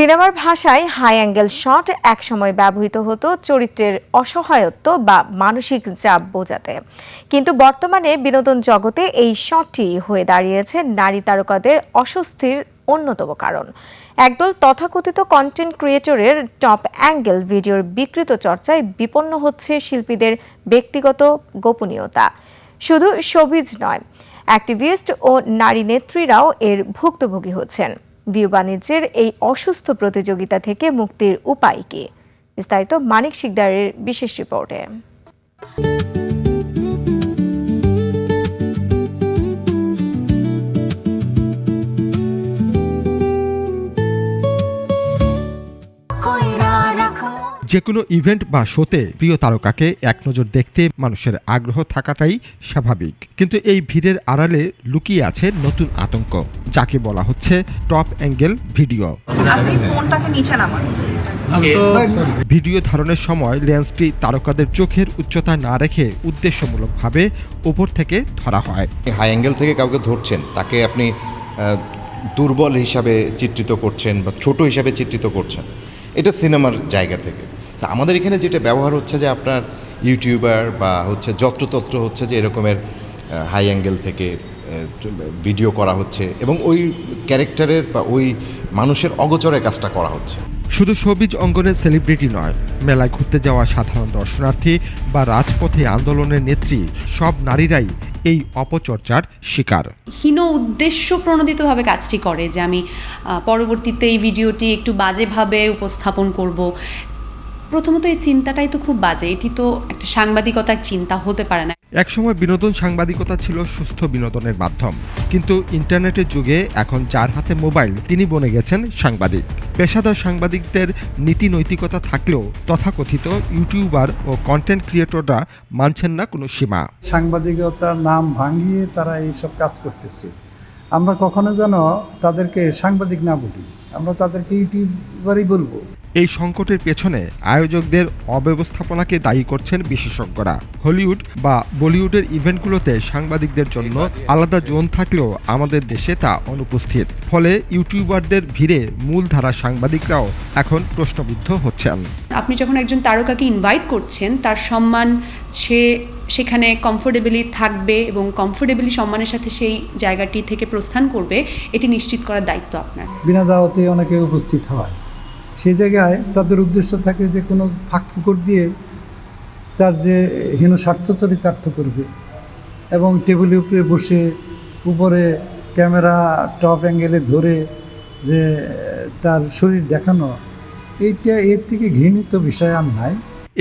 সিনেমার ভাষায় high angle shot একসময় ব্যবহৃত হতো চরিত্রের অসহায়ত্ব বা মানসিক চাপ বোঝাতে, কিন্তু বর্তমানে বিনোদন জগতে এই শটটি হয়ে দাঁড়িয়েছে নারী তারকাদের অস্বস্তির অন্যতম কারণ। একদল তথাকথিত কন্টেন্ট ক্রিয়েটরের টপ অ্যাঙ্গেল ভিডিওর বিকৃত চর্চায় বিপন্ন হচ্ছে শিল্পীদের ব্যক্তিগত গোপনীয়তা। শুধু শোবিজ নয়, অ্যাক্টিভিস্ট ও নারী নেত্রীরাও এর ভুক্তভোগী হচ্ছেন। ভিউ বাণিজ্যের এই অসুস্থ প্রতিযোগিতা থেকে মুক্তির উপায় কি? বিস্তারিত মানিক শিকদারের বিশেষ রিপোর্টে। যেকোনো ইভেন্ট বা শোতে প্রিয় তারকাকে এক নজর দেখতে মানুষের আগ্রহ থাকাটাই স্বাভাবিক, কিন্তু এই ভিড়ের আড়ালে লুকিয়ে আছে নতুন আতঙ্ক, যাকে বলা হচ্ছে টপ অ্যাঙ্গেল ভিডিও। ভিডিও ধারণের সময় লেন্সটি তারকাদের চোখের উচ্চতা না রেখে উদ্দেশ্যমূলকভাবে উপর থেকে ধরা হয়। হাই অ্যাঙ্গেল থেকে কাউকে ধরছেন, তাকে আপনি দুর্বল হিসাবে চিত্রিত করছেন বা ছোট হিসাবে চিত্রিত করছেন, এটা সিনেমার জায়গা থেকে। তা আমাদের এখানে যেটা ব্যবহার হচ্ছে যে আপনার ইউটিউবার বা হচ্ছে যত্রতত্র হচ্ছে যে এরকমের হাই অ্যাঙ্গেল থেকে ভিডিও করা হচ্ছে এবং ওই ক্যারেক্টারের বা ওই মানুষের অগোচরে কাজটা করা হচ্ছে। শুধু শোবিজ অঙ্গনের সেলিব্রিটি নয়, মেলায় ঘুরতে যাওয়া সাধারণ দর্শনার্থী বা রাজপথে আন্দোলনের নেত্রী সব নারীরাই এই অপচর্চার শিকার। হীন উদ্দেশ্য প্রণোদিতভাবে কাজটি করে যে আমি পরবর্তীতে এই ভিডিওটি একটু বাজেভাবে উপস্থাপন করব। প্রথমত এই চিন্তাটাই তো খুব বাজে, এটি তো একটা সাংবাদিকতার চিন্তা হতে পারে না। একসময় বিনোদন সাংবাদিকতা ছিল সুস্থ বিনোদনের মাধ্যম, কিন্তু ইন্টারনেটের যুগে এখন যার হাতে মোবাইল তিনি বনে গেছেন সাংবাদিক। পেশাদার সাংবাদিকদের নীতি নৈতিকতা থাকলেও তথাকথিত ইউটিউবার ও কন্টেন্ট ক্রিয়েটররা মানছেন না কোনো সীমা। সাংবাদিকতার নাম ভাঙিয়ে তারা এইসব কাজ করতেছে। আমরা কখনো যেন তাদেরকে সাংবাদিক না বলি, আমরা তাদেরকে ইউটিউবারই বলবো। এই সংকটের পেছনে আয়োজকদের অব্যবস্থাপনাকে দায়ী করছেন বিশেষজ্ঞরা। হলিউড বা বলিউডের ইভেন্টগুলোতে সাংবাদিকদের জন্য আলাদা জোন থাকলেও আমাদের দেশে তা অনুপস্থিত। ফলে ইউটিউবারদের ভিড়ে মূলধারা সাংবাদিকরাও এখন প্রশ্নবিদ্ধ হচ্ছেন। আপনি যখন একজন তারকাকে ইনভাইট করছেন, তার সম্মান সেখানে কমফোর্টেবলি থাকবে এবং কমফোর্টেবলি সম্মানের সাথে সেই জায়গাটি থেকে প্রস্থান করবে, এটি নিশ্চিত করার দায়িত্ব আপনার। বিনা দাওয়াতে অনেকে উপস্থিত হয়, সেই জায়গায় তাদের উদ্দেশ্য থাকে যে কোনো ফাঁক ফুকর দিয়ে তার যে হীন স্বার্থ চরিতার্থ করবে এবং টেবিলের উপরে বসে উপরে ক্যামেরা টপ অ্যাঙ্গেলে ধরে যে তার শরীর দেখানো, এইটা এর থেকে ঘৃণিত বিষয় আর নাই।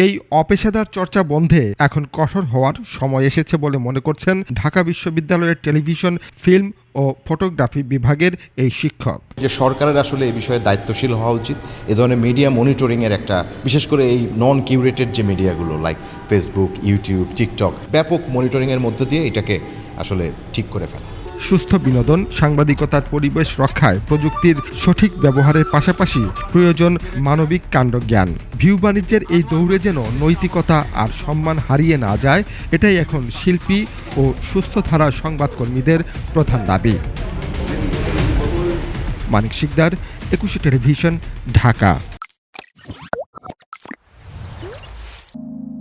এই অপেশাদার চর্চা বন্ধে এখন কঠোর হওয়ার সময় এসেছে বলে মনে করছেন ঢাকা বিশ্ববিদ্যালয়ের টেলিভিশন, ফিল্ম ও ফটোগ্রাফি বিভাগের এই শিক্ষক। যে সরকারের আসলে এই বিষয়ে দায়িত্বশীল হওয়া উচিত। এ ধরনের মিডিয়া মনিটরিংয়ের একটা, বিশেষ করে এই নন কিউরেটেড যে মিডিয়াগুলো লাইক ফেসবুক, ইউটিউব, টিকটক, ব্যাপক মনিটরিংয়ের মধ্য দিয়ে এটাকে আসলে ঠিক করে ফেলা। সুস্থ বিনোদন, সাংবাদিকতার পরিবেশ রক্ষায় প্রযুক্তির সঠিক ব্যবহারের পাশাপাশি প্রয়োজন মানবিক কাণ্ডজ্ঞান। ভিউ বাণিজ্যের এই দৌড়ে যেন নৈতিকতা আর সম্মান হারিয়ে না যায়, এটাই এখন শিল্পী ও সুস্থধারা সংবাদকর্মীদের প্রধান দাবি। মানিক শিকদার, 21 টেলিভিশন, ঢাকা।